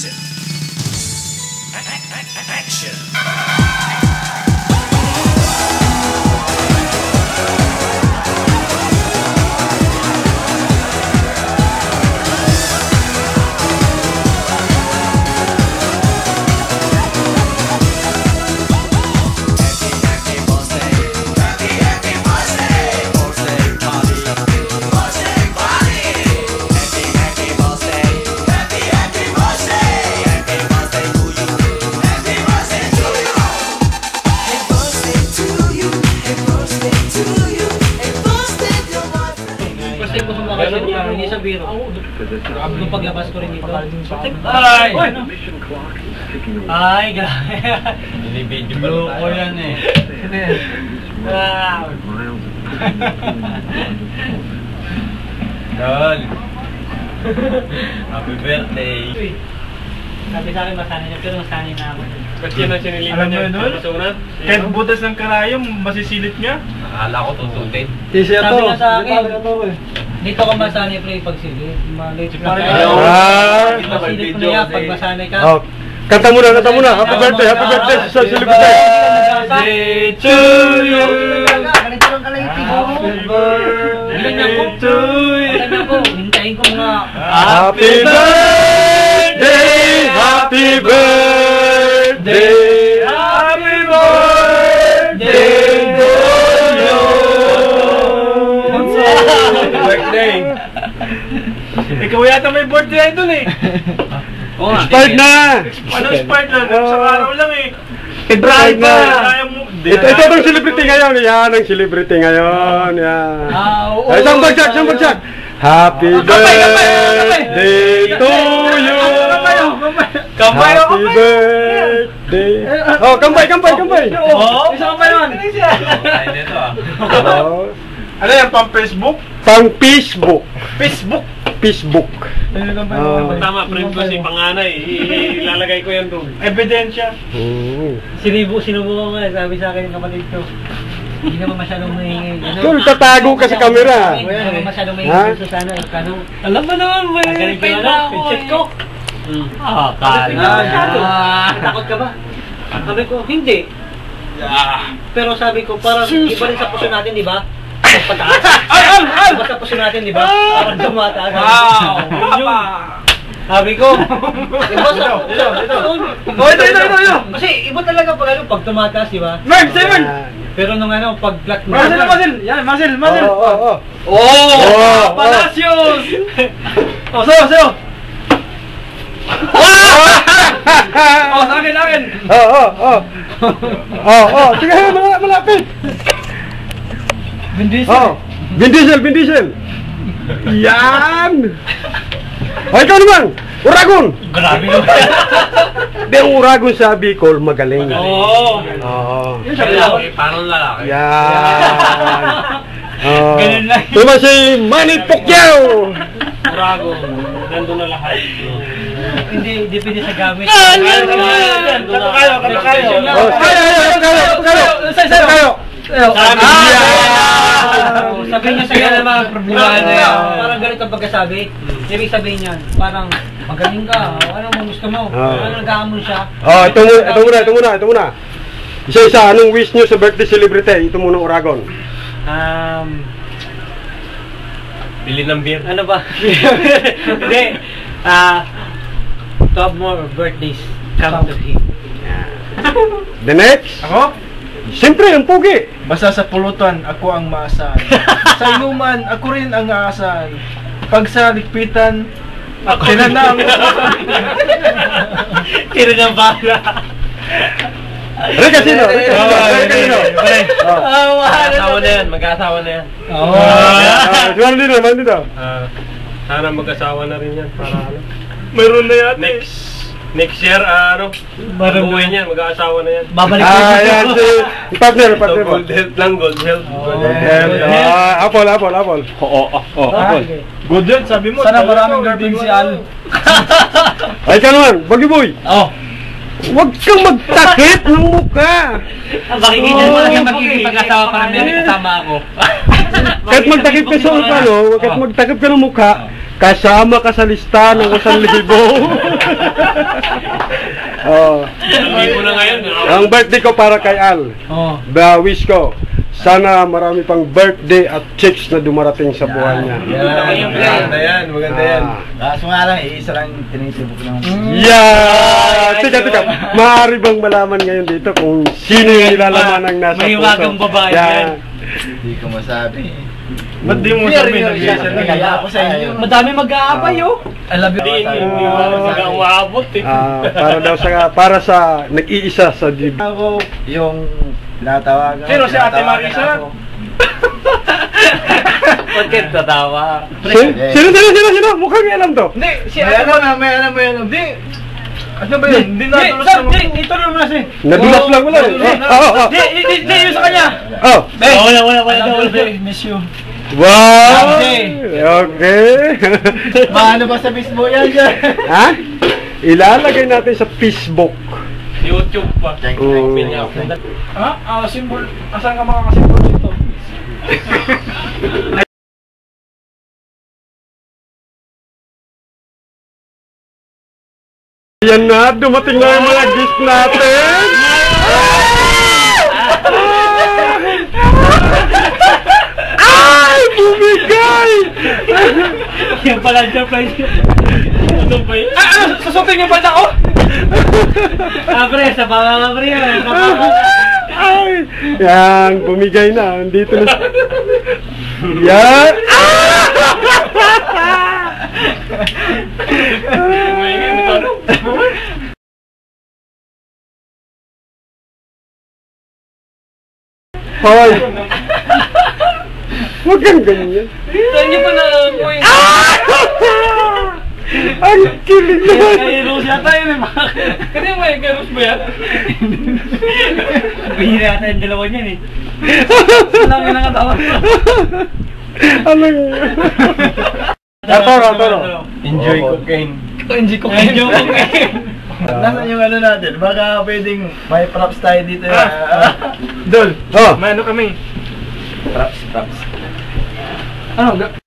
music. Action. Hindi sa biro. Nung paglabas ko rin dito. Ay! Ay, grabe. Binibidyo pa Blue ko yan eh. Tol! Happy birthday! Sabi sa akin masanay niya, pero masanay na ako. Ba't yan ang sinilipan niya? Kahit butas ng karayom, masisilip niya? Akala ko tututin. Sabi na sa akin, dito ka masanay pre pagsilip. Malate na kayo. Masilip mo na yan pag masanay ka. Kanta muna, kanta muna. Happy birthday sa celebrity. Birthday to you! Ganito lang kalaiti ko. Happy birthday to you! Ganyan ko, hintayin ko nga. Happy birthday! Happy birthday! Happy birthday to you! Happy birthday! Ikaw yata may birthday idol eh. Expired na! Ano expired lang? Sa araw lang eh. Expired na! Ito Ito ang celebrity ngayon. Yan ang celebrity ngayon. Yan. Oo. Isang bagsak, isang bagsak. Happy birthday to you! Kamay ako Happy birthday! Oh, kambay, kambay, kambay! Oo? Isa pa yun. Ay, nito ah. Oh, Ano yan? Pang Facebook? pang Facebook. Facebook? Facebook. Oh. Tama, friend ko si Panganay. Ilalagay ko yan doon. Ebidensya. Sinubukan ko na, sabi sa akin ng kapatid ko. Hindi naman masyadong maingay. Kung tatago ka sa camera. Hindi naman masyadong Ha? maingay sa sana. Alam mo naman, may Pay na ako. Pincheck ko. Takot ka ba? Sabi ko, hindi. Pero sabi ko, parang iba rin sa puso natin, di ba? Pataas. Iba sa puso natin, di ba? Parang tumataas. Sabi ko, iba sa... Ito. Kasi iba talaga pag ano, pag tumataas, di ba? Mark, Simon! Pero nung ano, pag flat mo... Muscle! Yan, muscle! Oh. Oh! Palacios! Oh, sayo! Oh, sa akin! Sige, malapit. Vin Diesel. Oh, Vin Diesel. Yan. Ay, ikaw naman. Uragon. Grabe naman. Di, Uragon sa Bicol, magaling. Oo! Oo. Lalaki, parang lalaki. Yan. Oh. Ganun lang. Diba si Manny Pacquiao? Urago, nandun na lahat. Hindi, depende sa gamit. Kato kayo! Oh, kayo. Sabi niya sa'yo na mga problema na yan. Parang ganito ang pagkasabi. Ibig sabihin niyan, parang magaling ka. Ano mo gusto mo? Ano nag-aamon siya? Oh, ito muna. Isa-isa, anong wish nyo sa birthday celebrity? Ito muna, Uragon. Bili ng beer. Ano ba? Hindi. To have more birthdays come to him. The next? Ako? Siyempre, ang pugi. Basta sa pulutan, ako ang maasahan. Sa inuman, ako rin ang aasahan. Pag sa likpitan, tinanang. Tinanang bala. Recasino. Mag-asawa na yan, mag-asawa na yan. Diyan dito. Sana mag-asawa na rin yan para ano. Meron na yan. Next year, buhay niyan, mag-aasawa na yan. Babalik Yan si partner mo. Gold health lang, gold health. Apple. Apple. Good health, sabi mo. Sana maraming girlfriend si Al. Ay ka naman, Baggy Boy. Oh. Huwag kang magtakip ng mukha. Makikita mo lang yung magiging pag-asawa para may kasama ako. Kahit magtakip ka sa kahit magtakip ka ng mukha, kasama ka sa lista ng 1,000. Oh. Hindi mo na ngayon. Ang birthday ko para kay Al. Oh. Wish ko, sana marami pang birthday at chicks na dumarating sa buhay niya. Maganda yan, maganda yan. Kaso nga lang, iisa lang tinisibok lang. Yeah! Teka. Maaari bang malaman ngayon dito kung sino yung nilalaman ng nasa puso? May wagang babae yan. Hindi ko masabi. Ba't di mo sabi Nagkaya ako sa inyo. Madami mag-aabay, oh. I love you. Hindi mo umabot eh. Para daw para sa nag-iisa sa dib. Ako, yung tinatawagan. Sino si Ate Marisa? Bakit tatawa? Sino? Mukhang alam to. Hindi, si May alam. Hindi. Ano ba yun? Hindi natulos na mo. Ito naman kasi. Nadulas lang wala. Hindi, yun sa kanya. Oh. Wala. Miss you. Wow! Okay. Paano ba sa Facebook yan dyan? Ha? Ilalagay natin sa Facebook. YouTube pa. Simbol. Asan ka makakasimbol dito? Yan na, dumating na yung mga gift natin. Ay, bumigay! Yan pala ang surprise. Ano ba yun? Susupin niyo pa na ako! Pre, sa mga pre yan. Ay, yan, bumigay na. Dito na. Yan! Hoy! Huwag kang ganyan. Saan niyo pa na-amoy? Ang kilig naman. Kay Rose yata yun eh. Kaya may kay Rose ba yan? Bihira yata yung dalawa niyan eh. Lang yung nakatawa. Anong... Toro. Enjoy cocaine. Enjoy cocaine. Nasaan yung ano natin? Baka pwedeng may props tayo dito. Dol, Oh. may ano kami. Props. Ano?